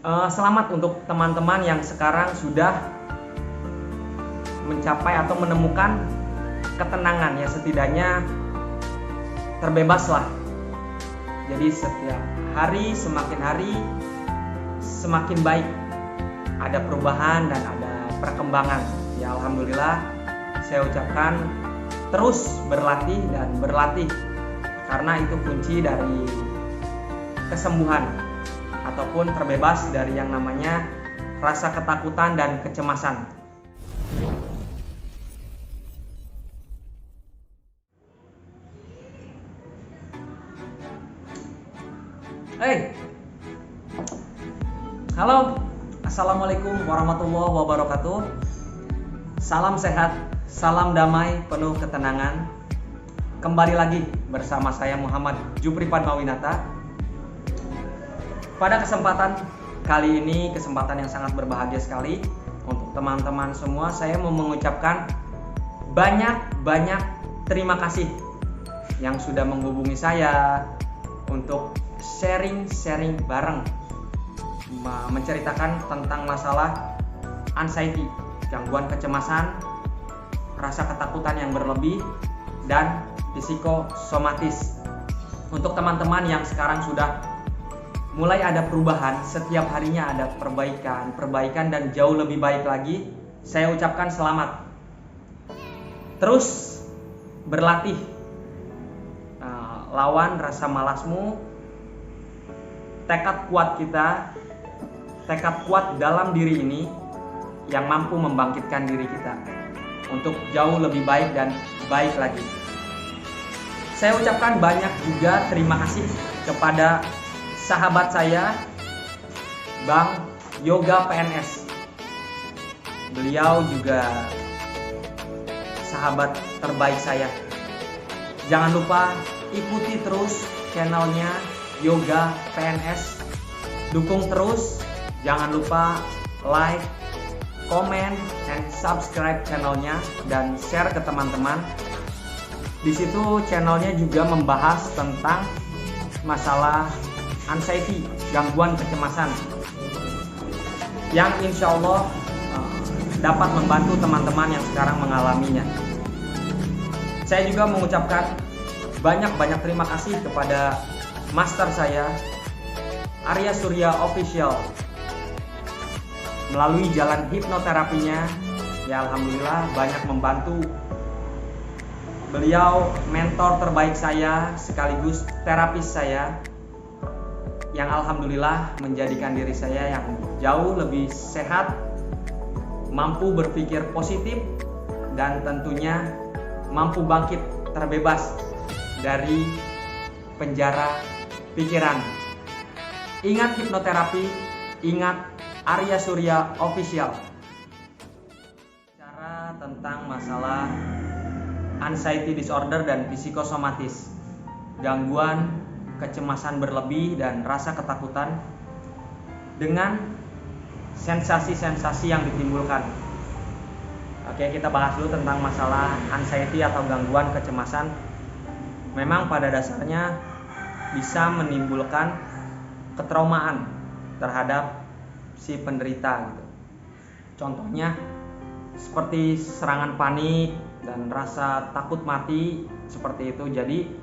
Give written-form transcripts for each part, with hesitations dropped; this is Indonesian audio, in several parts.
Selamat untuk teman-teman yang sekarang sudah mencapai atau menemukan ketenangan, ya setidaknya terbebaslah. Jadi setiap hari semakin baik, ada perubahan dan ada perkembangan. Ya alhamdulillah, saya ucapkan terus berlatih dan berlatih, karena itu kunci dari kesembuhan ataupun terbebas dari yang namanya rasa ketakutan dan kecemasan. Halo, assalamualaikum warahmatullahi wabarakatuh. Salam sehat, salam damai, penuh ketenangan. Kembali lagi bersama saya Muhammad Jupri Padmawinata. Pada kesempatan kali ini, kesempatan yang sangat berbahagia sekali untuk teman-teman semua, saya mau mengucapkan banyak terima kasih yang sudah menghubungi saya untuk sharing bareng, menceritakan tentang masalah anxiety, gangguan kecemasan, rasa ketakutan yang berlebih, dan psikosomatis. Untuk teman-teman yang sekarang sudah mulai ada perubahan, setiap harinya ada perbaikan dan jauh lebih baik lagi, saya ucapkan selamat. Terus berlatih, lawan rasa malasmu. Tekad kuat dalam diri ini yang mampu membangkitkan diri kita untuk jauh lebih baik dan baik lagi. Saya ucapkan banyak juga terima kasih kepada sahabat saya, Bang Yoga PNS. Beliau juga sahabat terbaik saya. Jangan lupa ikuti terus channelnya Yoga PNS. Dukung terus, jangan lupa like, comment, and subscribe channelnya dan share ke teman-teman. Di situ channelnya juga membahas tentang masalah anxiety, gangguan kecemasan, yang insya Allah dapat membantu teman-teman yang sekarang mengalaminya. Saya juga mengucapkan banyak terima kasih kepada master saya, Arya Surya Official. Melalui jalan hipnoterapinya, ya alhamdulillah banyak membantu. Beliau mentor terbaik saya sekaligus terapis saya, yang alhamdulillah menjadikan diri saya yang jauh lebih sehat, mampu berpikir positif, dan tentunya mampu bangkit terbebas dari penjara pikiran. Ingat hipnoterapi, ingat Arya Surya Official. Cara tentang masalah anxiety disorder dan psikosomatis, gangguan kecemasan berlebih dan rasa ketakutan dengan sensasi-sensasi yang ditimbulkan. Oke, kita bahas dulu tentang masalah anxiety atau gangguan kecemasan. Memang pada dasarnya bisa menimbulkan ketraumaan terhadap si penderita gitu. Contohnya seperti serangan panik dan rasa takut mati seperti itu. Jadi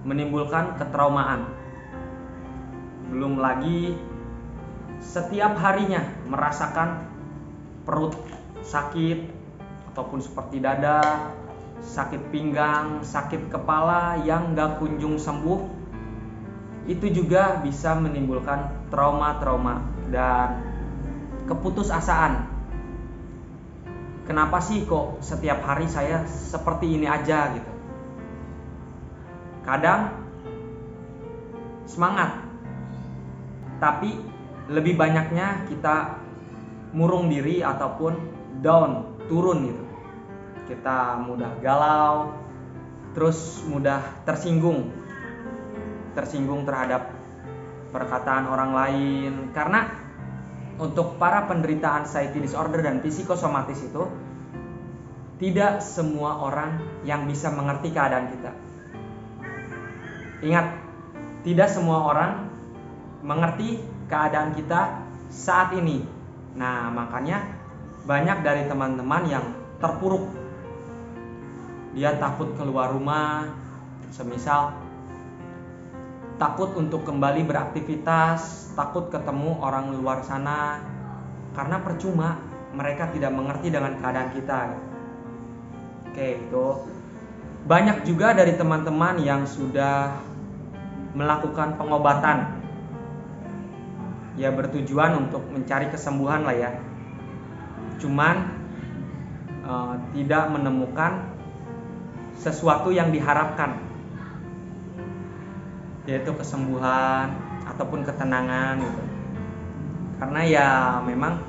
menimbulkan ketraumaan. Belum lagi setiap harinya merasakan perut sakit ataupun seperti dada, sakit pinggang, sakit kepala yang gak kunjung sembuh. Itu juga bisa menimbulkan trauma dan keputusasaan. Kenapa sih kok setiap hari saya seperti ini aja gitu. Kadang semangat, tapi lebih banyaknya kita murung diri ataupun down, turun gitu. Kita mudah galau, terus mudah tersinggung terhadap perkataan orang lain. Karena untuk para penderita anxiety disorder dan psikosomatis itu, tidak semua orang yang bisa mengerti keadaan kita. Ingat, tidak semua orang mengerti keadaan kita saat ini. Nah, makanya banyak dari teman-teman yang terpuruk. Dia takut keluar rumah, semisal takut untuk kembali beraktivitas, takut ketemu orang luar sana, karena percuma, mereka tidak mengerti dengan keadaan kita. Oke, itu banyak juga dari teman-teman yang sudah melakukan pengobatan, ya bertujuan untuk mencari kesembuhan lah ya. Cuman tidak menemukan sesuatu yang diharapkan, yaitu kesembuhan ataupun ketenangan gitu. Karena ya memang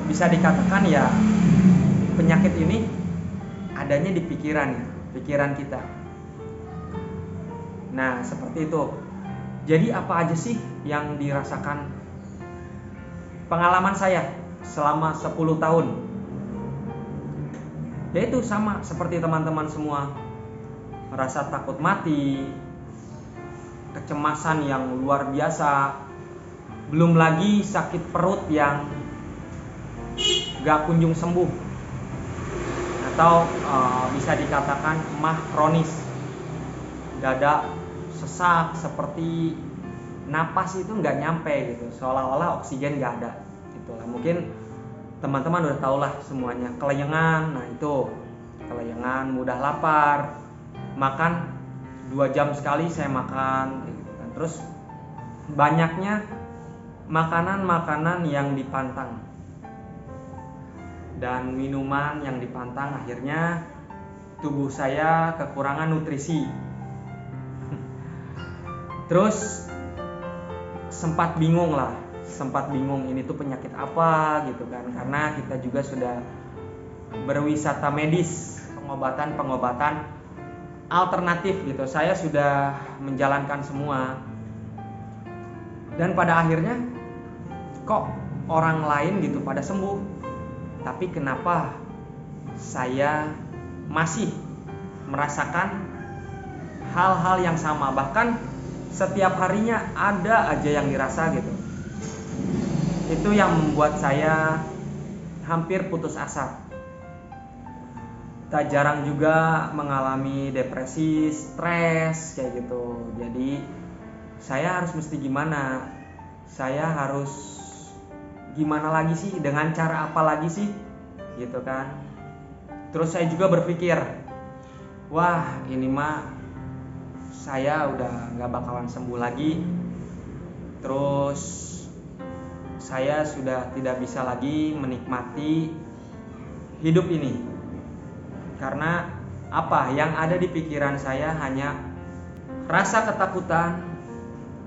bisa dikatakan ya penyakit ini adanya di pikiran kita. Nah, seperti itu. Jadi apa aja sih yang dirasakan pengalaman saya selama 10 tahun? Yaitu sama seperti teman-teman semua. Rasa takut mati, kecemasan yang luar biasa, belum lagi sakit perut yang gak kunjung sembuh, atau bisa dikatakan mah kronis. Dada sesak, seperti napas itu gak nyampe gitu, seolah-olah oksigen gak ada. Itulah mungkin teman-teman udah tau lah semuanya. Kelayangan, nah itu kelayangan, mudah lapar, makan 2 jam sekali saya makan gitu kan. Terus banyaknya makanan-makanan yang dipantang dan minuman yang dipantang, akhirnya tubuh saya kekurangan nutrisi. Terus sempat bingung ini tuh penyakit apa gitu kan, karena kita juga sudah berwisata medis, pengobatan alternatif gitu. Saya sudah menjalankan semua, dan pada akhirnya kok orang lain gitu pada sembuh, tapi kenapa saya masih merasakan hal-hal yang sama, bahkan setiap harinya ada aja yang dirasa gitu. Itu yang membuat saya hampir putus asa. Tak jarang juga mengalami depresi, stres kayak gitu. Jadi saya harus mesti gimana? Saya harus gimana lagi sih? Dengan cara apa lagi sih? Gitu kan. Terus saya juga berpikir, wah ini mah saya udah gak bakalan sembuh lagi. Terus saya sudah tidak bisa lagi menikmati hidup ini. Karena apa? Yang ada di pikiran saya hanya rasa ketakutan,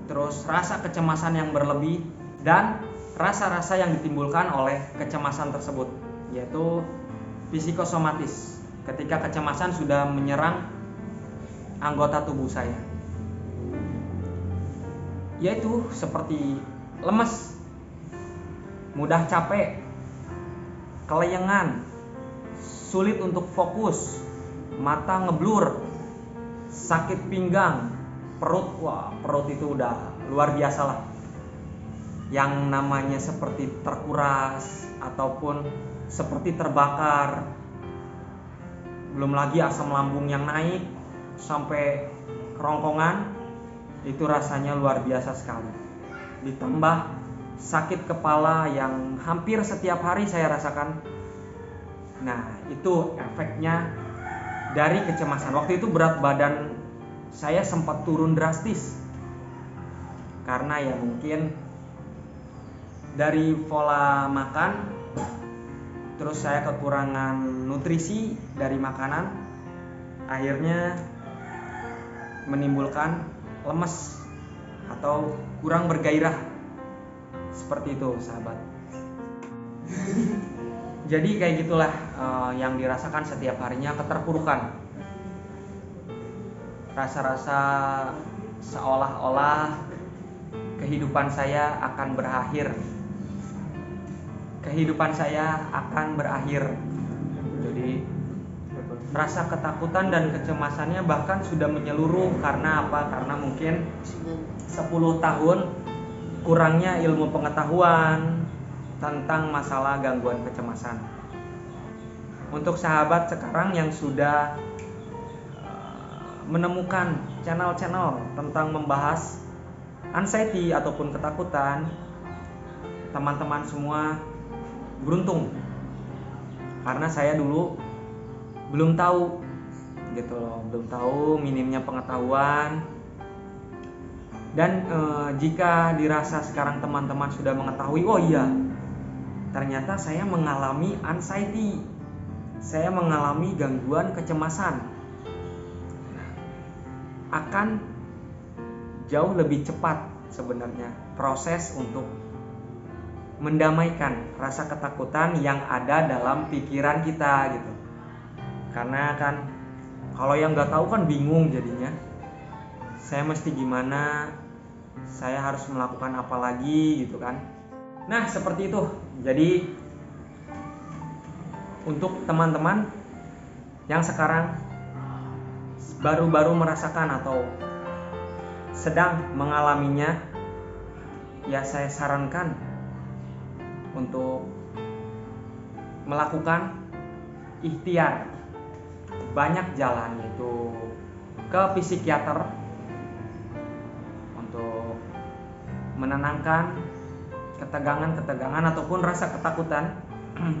terus rasa kecemasan yang berlebih, dan rasa-rasa yang ditimbulkan oleh kecemasan tersebut, yaitu psikosomatis. Ketika kecemasan sudah menyerang anggota tubuh saya, yaitu seperti lemes, mudah capek, kelayangan, sulit untuk fokus, mata ngeblur, sakit pinggang, perut, perut itu udah luar biasa lah. Yang namanya seperti terkuras ataupun seperti terbakar. Belum lagi asam lambung yang naik sampai kerongkongan, itu rasanya luar biasa sekali. Ditambah sakit kepala yang hampir setiap hari saya rasakan. Nah, itu efeknya dari kecemasan. Waktu itu berat badan saya sempat turun drastis, karena ya mungkin dari pola makan, terus saya kekurangan nutrisi dari makanan, akhirnya menimbulkan lemes atau kurang bergairah. Seperti itu sahabat. Jadi kayak gitulah yang dirasakan setiap harinya, keterpurukan. Rasa-rasa seolah-olah kehidupan saya akan berakhir. Jadi rasa ketakutan dan kecemasannya bahkan sudah menyeluruh. Karena apa? Karena mungkin 10 tahun kurangnya ilmu pengetahuan tentang masalah gangguan kecemasan. Untuk sahabat sekarang yang sudah menemukan channel-channel tentang membahas anxiety ataupun ketakutan, teman-teman semua beruntung. Karena saya dulu belum tahu gitu loh, belum tahu, minimnya pengetahuan. Dan jika dirasa sekarang teman-teman sudah mengetahui, oh iya, ternyata saya mengalami anxiety, saya mengalami gangguan kecemasan, akan jauh lebih cepat sebenarnya proses untuk mendamaikan rasa ketakutan yang ada dalam pikiran kita gitu. Karena kan kalau yang nggak tahu kan bingung jadinya, saya mesti gimana, saya harus melakukan apa lagi gitu kan. Nah seperti itu. Jadi untuk teman-teman yang sekarang baru-baru merasakan atau sedang mengalaminya, ya saya sarankan untuk melakukan ikhtiar. Banyak jalan, yaitu ke psikiater untuk menenangkan ketegangan ataupun rasa ketakutan,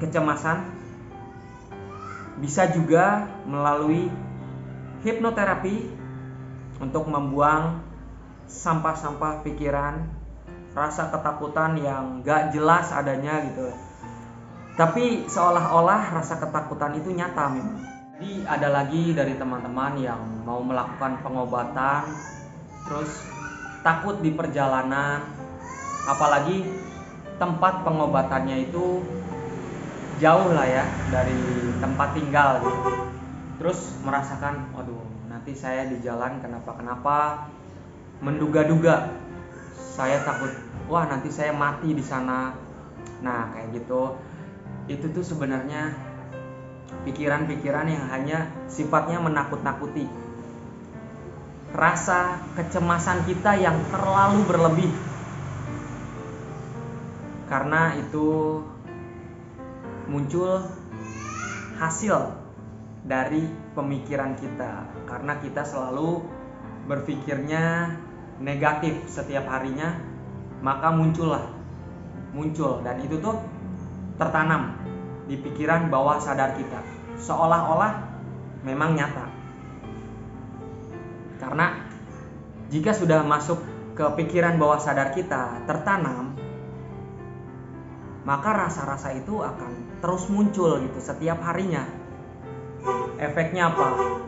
kecemasan. Bisa juga melalui hipnoterapi untuk membuang sampah-sampah pikiran, rasa ketakutan yang gak jelas adanya gitu. Tapi seolah-olah rasa ketakutan itu nyata memang. Jadi ada lagi dari teman-teman yang mau melakukan pengobatan, terus takut di perjalanan, apalagi tempat pengobatannya itu jauh lah ya dari tempat tinggal gitu. Terus merasakan, waduh nanti saya di jalan kenapa-kenapa, menduga-duga, saya takut, wah nanti saya mati di sana. Nah kayak gitu, itu tuh sebenarnya pikiran-pikiran yang hanya sifatnya menakut-nakuti. Rasa kecemasan kita yang terlalu berlebih, karena itu muncul hasil dari pemikiran kita, karena kita selalu berpikirnya negatif setiap harinya, maka muncul dan itu tuh tertanam di pikiran bawah sadar kita, seolah-olah memang nyata. Karena jika sudah masuk ke pikiran bawah sadar kita, tertanam, maka rasa-rasa itu akan terus muncul gitu setiap harinya. Efeknya apa?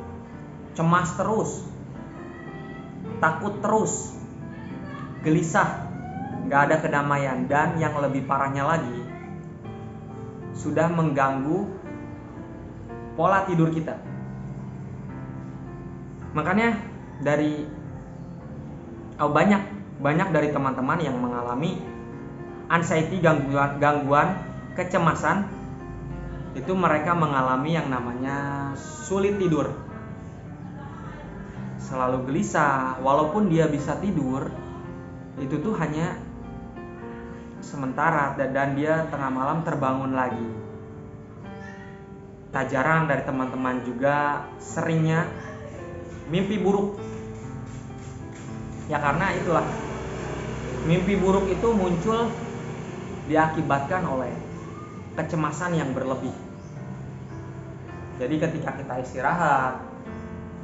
Cemas terus, takut terus, gelisah, gak ada kedamaian, dan yang lebih parahnya lagi, sudah mengganggu pola tidur kita. Makanya banyak dari teman-teman yang mengalami anxiety, gangguan kecemasan, itu mereka mengalami yang namanya sulit tidur, selalu gelisah. Walaupun dia bisa tidur, itu tuh hanya sementara, dan dia tengah malam terbangun lagi. Tak jarang dari teman-teman juga seringnya mimpi buruk. Ya karena itulah, mimpi buruk itu muncul diakibatkan oleh kecemasan yang berlebih. Jadi ketika kita istirahat,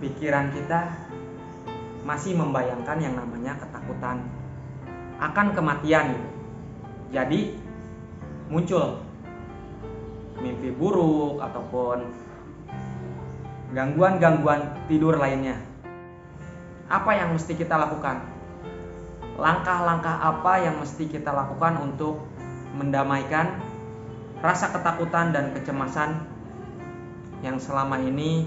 pikiran kita masih membayangkan yang namanya ketakutan akan kematian. Jadi muncul mimpi buruk ataupun gangguan tidur lainnya. Apa yang mesti kita lakukan? Langkah-langkah apa yang mesti kita lakukan untuk mendamaikan rasa ketakutan dan kecemasan yang selama ini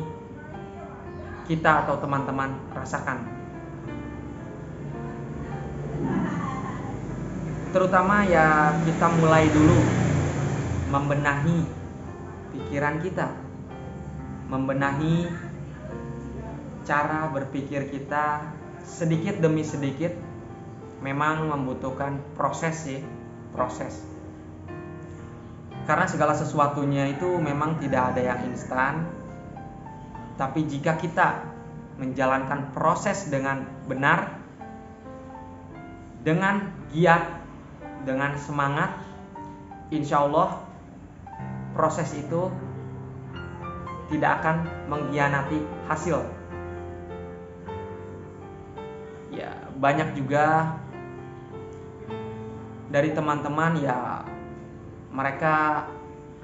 kita atau teman-teman rasakan? Terutama ya kita mulai dulu membenahi pikiran kita, membenahi cara berpikir kita sedikit demi sedikit, memang membutuhkan proses sih, proses. Karena segala sesuatunya itu memang tidak ada yang instan. Tapi jika kita menjalankan proses dengan benar, dengan giat, dengan semangat, insya Allah proses itu tidak akan mengkhianati hasil. Ya, banyak juga dari teman-teman ya, mereka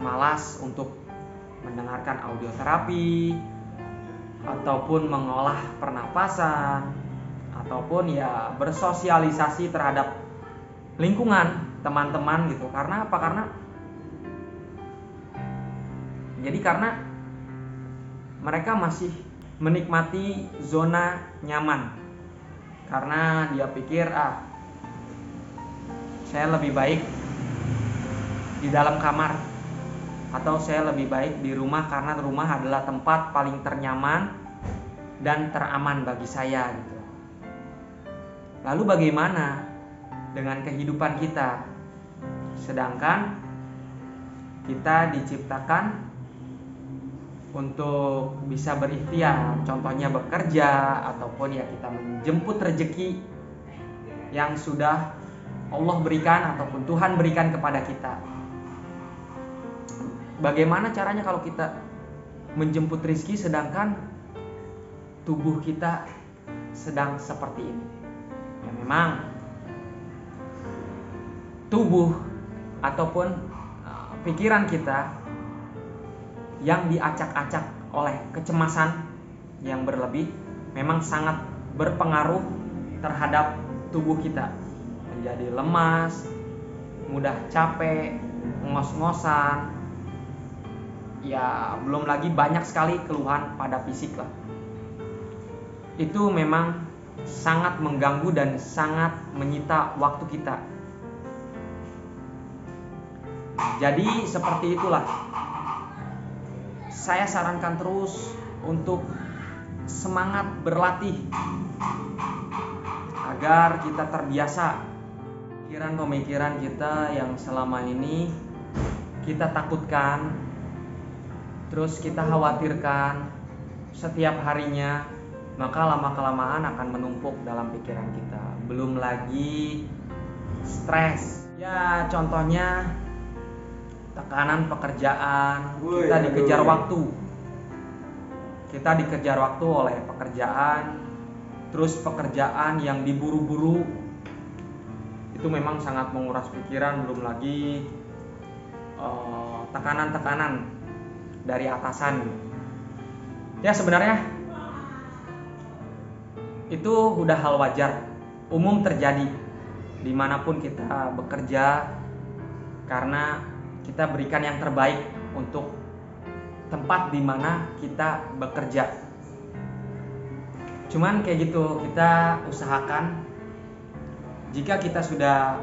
malas untuk mendengarkan audio terapi ataupun mengolah pernapasan ataupun ya bersosialisasi terhadap lingkungan teman-teman gitu. Karena apa? Karena mereka masih menikmati zona nyaman. Karena dia pikir saya lebih baik di dalam kamar, atau saya lebih baik di rumah karena rumah adalah tempat paling ternyaman dan teraman bagi saya gitu. Lalu bagaimana dengan kehidupan kita? Sedangkan kita diciptakan untuk bisa berikhtiar, contohnya bekerja ataupun ya kita menjemput rezeki yang sudah Allah berikan ataupun Tuhan berikan kepada kita. Bagaimana caranya kalau kita menjemput rezeki sedangkan tubuh kita sedang seperti ini? Ya memang tubuh ataupun pikiran kita yang diacak-acak oleh kecemasan yang berlebih memang sangat berpengaruh terhadap tubuh kita, menjadi lemas, mudah capek, ngos-ngosan, ya belum lagi banyak sekali keluhan pada fisik lah. Itu memang sangat mengganggu dan sangat menyita waktu kita. Jadi seperti itulah, saya sarankan terus untuk semangat berlatih agar kita terbiasa. Pemikiran kita yang selama ini kita takutkan, terus kita khawatirkan setiap harinya, maka lama-kelamaan akan menumpuk dalam pikiran kita. Belum lagi stres. Ya contohnya tekanan pekerjaan, kita dikejar waktu. Kita dikejar waktu oleh pekerjaan, terus pekerjaan yang diburu-buru, itu memang sangat menguras pikiran. Belum lagi tekanan-tekanan dari atasan. Ya sebenarnya itu udah hal wajar, umum terjadi dimanapun kita bekerja, karena kita berikan yang terbaik untuk tempat di mana kita bekerja. Cuman kayak gitu, kita usahakan jika kita sudah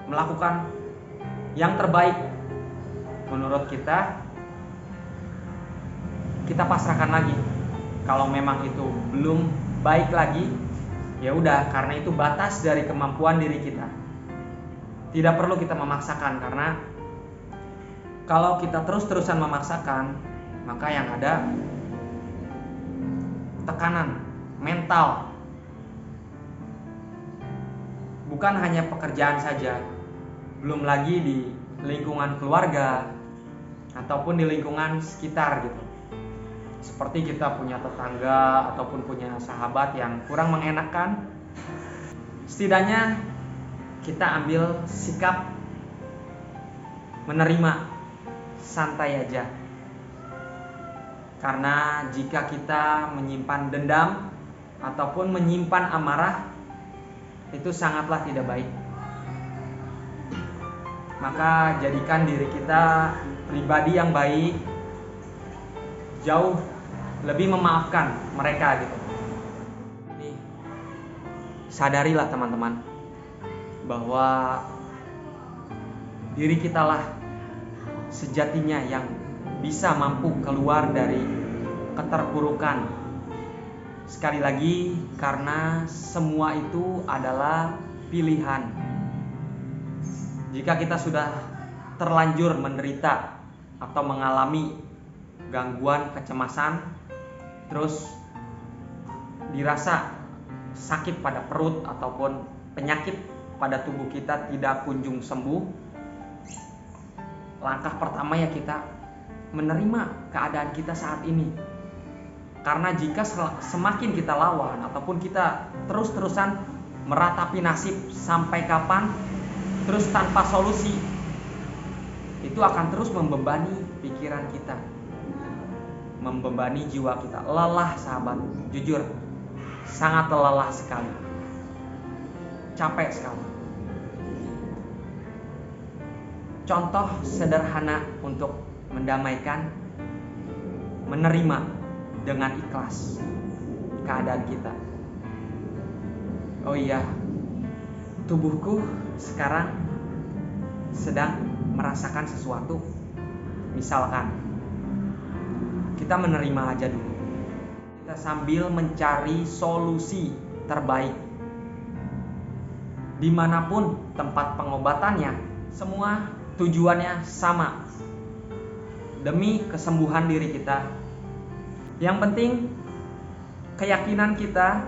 melakukan yang terbaik menurut kita pasrahkan lagi. Kalau memang itu belum baik lagi, ya udah, karena itu batas dari kemampuan diri kita. Tidak perlu kita memaksakan, karena kalau kita terus-terusan memaksakan, maka yang ada tekanan mental. Bukan hanya pekerjaan saja, belum lagi di lingkungan keluarga ataupun di lingkungan sekitar gitu. Seperti kita punya tetangga ataupun punya sahabat yang kurang mengenakan, setidaknya kita ambil sikap menerima, santai aja. Karena jika kita menyimpan dendam ataupun menyimpan amarah, itu sangatlah tidak baik. Maka jadikan diri kita pribadi yang baik, jauh lebih memaafkan mereka gitu. Nih, sadarilah teman-teman bahwa diri kita lah sejatinya yang bisa mampu keluar dari keterpurukan Sekali lagi, karena semua itu adalah pilihan. Jika kita sudah terlanjur menderita atau mengalami gangguan kecemasan, terus dirasa sakit pada perut ataupun penyakit pada tubuh kita tidak kunjung sembuh, langkah pertama ya kita menerima keadaan kita saat ini. Karena jika semakin kita lawan ataupun kita terus-terusan meratapi nasib sampai kapan, terus tanpa solusi, itu akan terus membebani pikiran kita, membebani jiwa kita. Lelah sahabat, jujur sangat lelah sekali, capek sekali. Contoh sederhana untuk mendamaikan, menerima dengan ikhlas keadaan kita. Oh iya, tubuhku sekarang sedang merasakan sesuatu. Misalkan kita menerima aja dulu, kita sambil mencari solusi terbaik. Dimanapun tempat pengobatannya, semua tujuannya sama, demi kesembuhan diri kita. Yang penting keyakinan kita,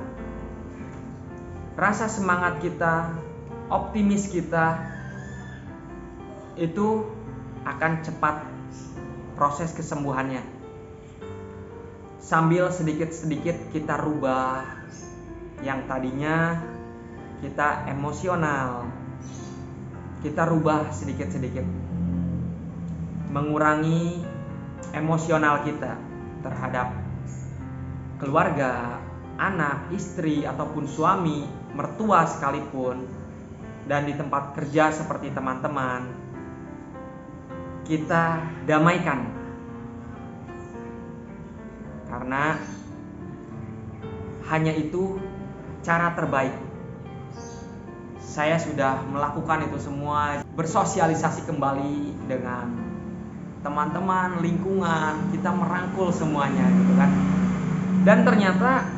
rasa semangat kita, optimis kita, itu akan cepat proses kesembuhannya. Sambil sedikit-sedikit kita rubah yang tadinya kita emosional, kita rubah sedikit-sedikit, mengurangi emosional kita terhadap keluarga, anak, istri, ataupun suami, mertua sekalipun, dan di tempat kerja seperti teman-teman, kita damaikan. Karena hanya itu cara terbaik. Saya sudah melakukan itu semua, bersosialisasi kembali dengan teman-teman, lingkungan, kita merangkul semuanya gitu kan. Dan ternyata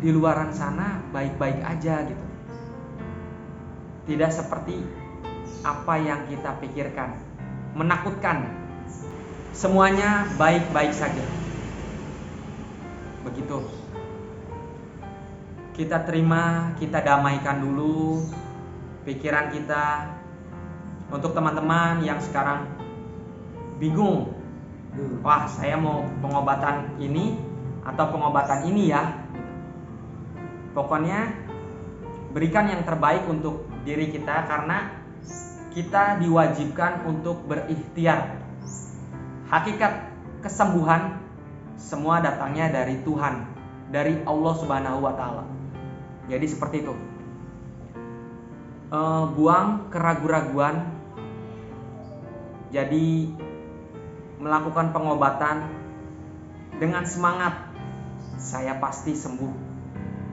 di luaran sana baik-baik aja gitu. Tidak seperti apa yang kita pikirkan, menakutkan. Semuanya baik-baik saja. Begitu. Kita terima, kita damaikan dulu pikiran kita. Untuk teman-teman yang sekarang bingung, wah saya mau pengobatan ini atau pengobatan ini ya. Pokoknya berikan yang terbaik untuk diri kita, karena kita diwajibkan untuk berikhtiar. Hakikat kesembuhan semua datangnya dari Tuhan, dari Allah Subhanahu wa Ta'ala. Jadi seperti itu. Buang keraguan-raguan. Jadi melakukan pengobatan dengan semangat, saya pasti sembuh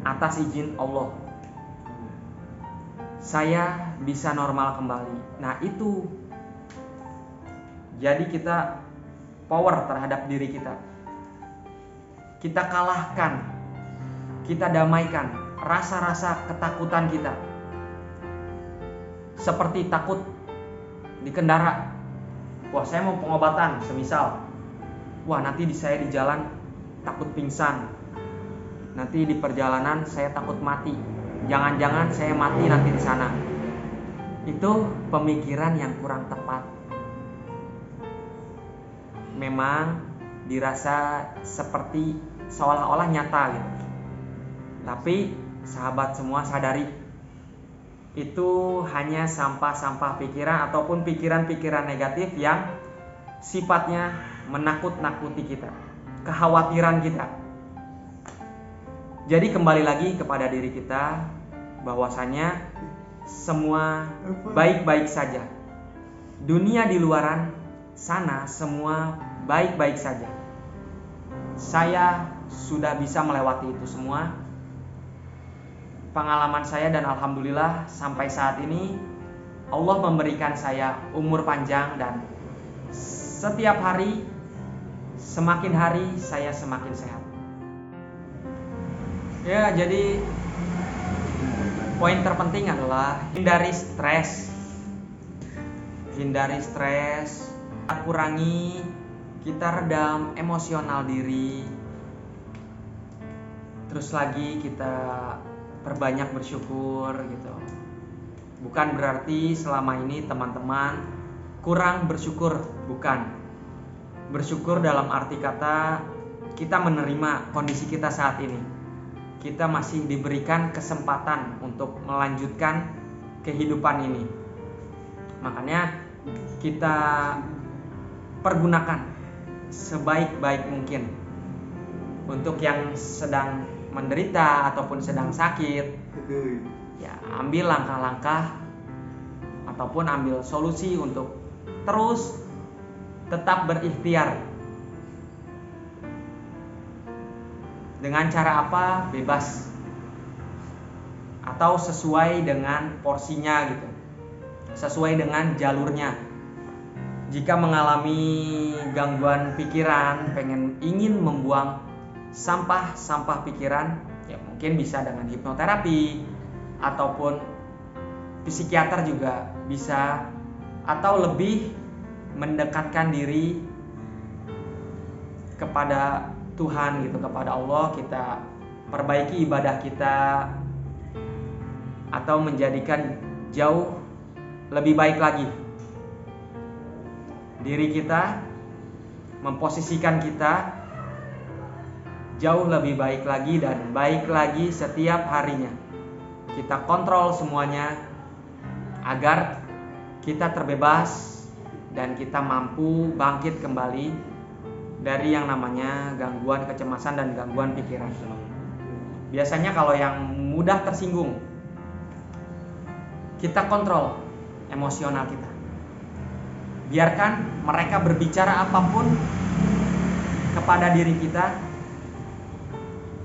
atas izin Allah. Saya bisa normal kembali. Nah itu, jadi kita power terhadap diri kita. Kita kalahkan, kita damaikan rasa-rasa ketakutan kita. Seperti takut di kendaraan. Wah saya mau pengobatan, semisal, wah nanti saya di jalan takut pingsan, nanti di perjalanan saya takut mati, jangan-jangan saya mati nanti di sana. Itu pemikiran yang kurang tepat. Memang dirasa seperti seolah-olah nyata gitu, tapi sahabat semua sadari, itu hanya sampah-sampah pikiran ataupun pikiran-pikiran negatif yang sifatnya menakut-nakuti kita, kekhawatiran kita. Jadi kembali lagi kepada diri kita, bahwasanya semua baik-baik saja. Dunia di luaran sana semua baik-baik saja. Saya sudah bisa melewati itu semua. Pengalaman saya, dan alhamdulillah sampai saat ini Allah memberikan saya umur panjang, dan setiap hari, semakin hari saya semakin sehat. Ya, jadi poin terpenting adalah hindari stres. Hindari stres, kurangi, kita redam emosional diri. Terus lagi kita perbanyak bersyukur gitu. Bukan berarti selama ini teman-teman kurang bersyukur, bukan. Bersyukur dalam arti kata kita menerima kondisi kita saat ini. Kita masih diberikan kesempatan untuk melanjutkan kehidupan ini. Makanya kita pergunakan sebaik-baik mungkin. Untuk yang sedang menderita ataupun sedang sakit, ya ambil langkah-langkah ataupun ambil solusi untuk terus tetap berikhtiar. Dengan cara apa? Bebas. Atau sesuai dengan porsinya gitu. Sesuai dengan jalurnya. Jika mengalami gangguan pikiran, ingin membuang sampah pikiran, ya mungkin bisa dengan hipnoterapi ataupun psikiater juga bisa, atau lebih mendekatkan diri kepada Tuhan gitu, kepada Allah, kita perbaiki ibadah kita atau menjadikan jauh lebih baik lagi diri kita, memposisikan kita jauh lebih baik lagi dan baik lagi setiap harinya. Kita kontrol semuanya agar kita terbebas dan kita mampu bangkit kembali dari yang namanya gangguan kecemasan dan gangguan pikiran. Biasanya kalau yang mudah tersinggung, kita kontrol emosional kita. Biarkan mereka berbicara apapun kepada diri kita,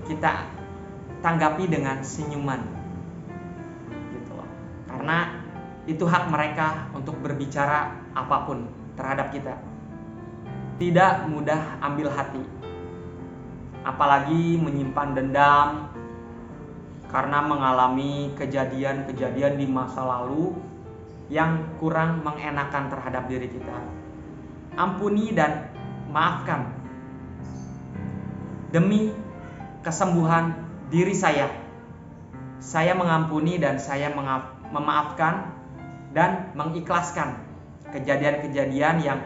kita tanggapi dengan senyuman gitu loh. Karena itu hak mereka untuk berbicara apapun terhadap kita. Tidak mudah ambil hati, apalagi menyimpan dendam karena mengalami kejadian-kejadian di masa lalu yang kurang mengenakan terhadap diri kita. Ampuni dan maafkan demi kesembuhan diri saya. Saya mengampuni dan saya memaafkan dan mengikhlaskan kejadian-kejadian yang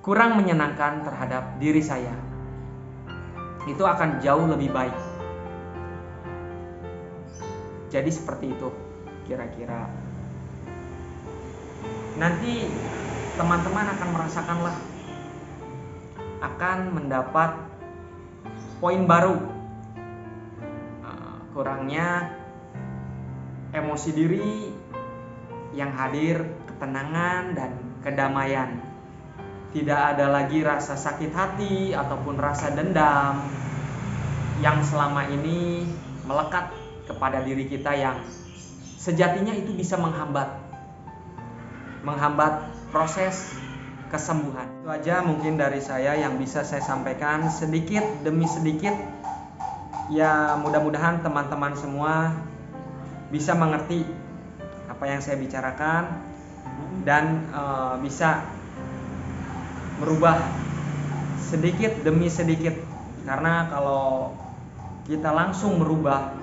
kurang menyenangkan terhadap diri saya. Itu akan jauh lebih baik. Jadi seperti itu kira-kira. Nanti teman-teman akan merasakanlah, akan mendapat poin baru. Kurangnya emosi diri yang hadir ketenangan dan kedamaian. Tidak ada lagi rasa sakit hati ataupun rasa dendam yang selama ini melekat kepada diri kita, yang sejatinya itu bisa menghambat proses kesembuhan. Itu aja mungkin dari saya yang bisa saya sampaikan sedikit demi sedikit. Ya mudah-mudahan teman-teman semua bisa mengerti apa yang saya bicarakan dan bisa merubah sedikit demi sedikit. Karena kalau kita langsung merubah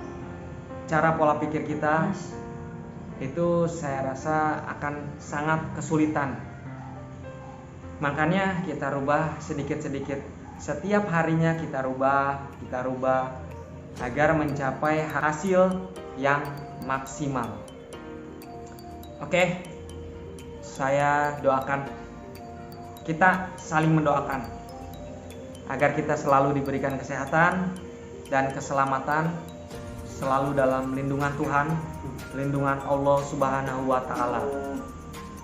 cara pola pikir kita, itu saya rasa akan sangat kesulitan. Makanya kita rubah sedikit-sedikit. Setiap harinya kita rubah agar mencapai hasil yang maksimal. Oke, saya doakan, kita saling mendoakan agar kita selalu diberikan kesehatan dan keselamatan, selalu dalam lindungan Tuhan, lindungan Allah Subhanahu wa Ta'ala.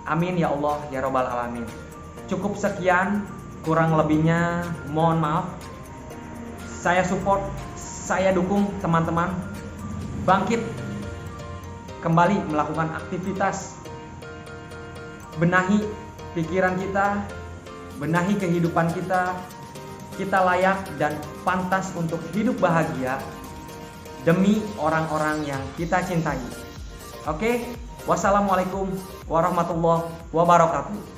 Amin ya Allah ya Rabbal Alamin. Cukup sekian, kurang lebihnya mohon maaf. Saya support, saya dukung teman-teman bangkit kembali melakukan aktivitas, benahi pikiran kita, benahi kehidupan kita. Kita layak dan pantas untuk hidup bahagia demi orang-orang yang kita cintai. Oke, wassalamualaikum warahmatullahi wabarakatuh.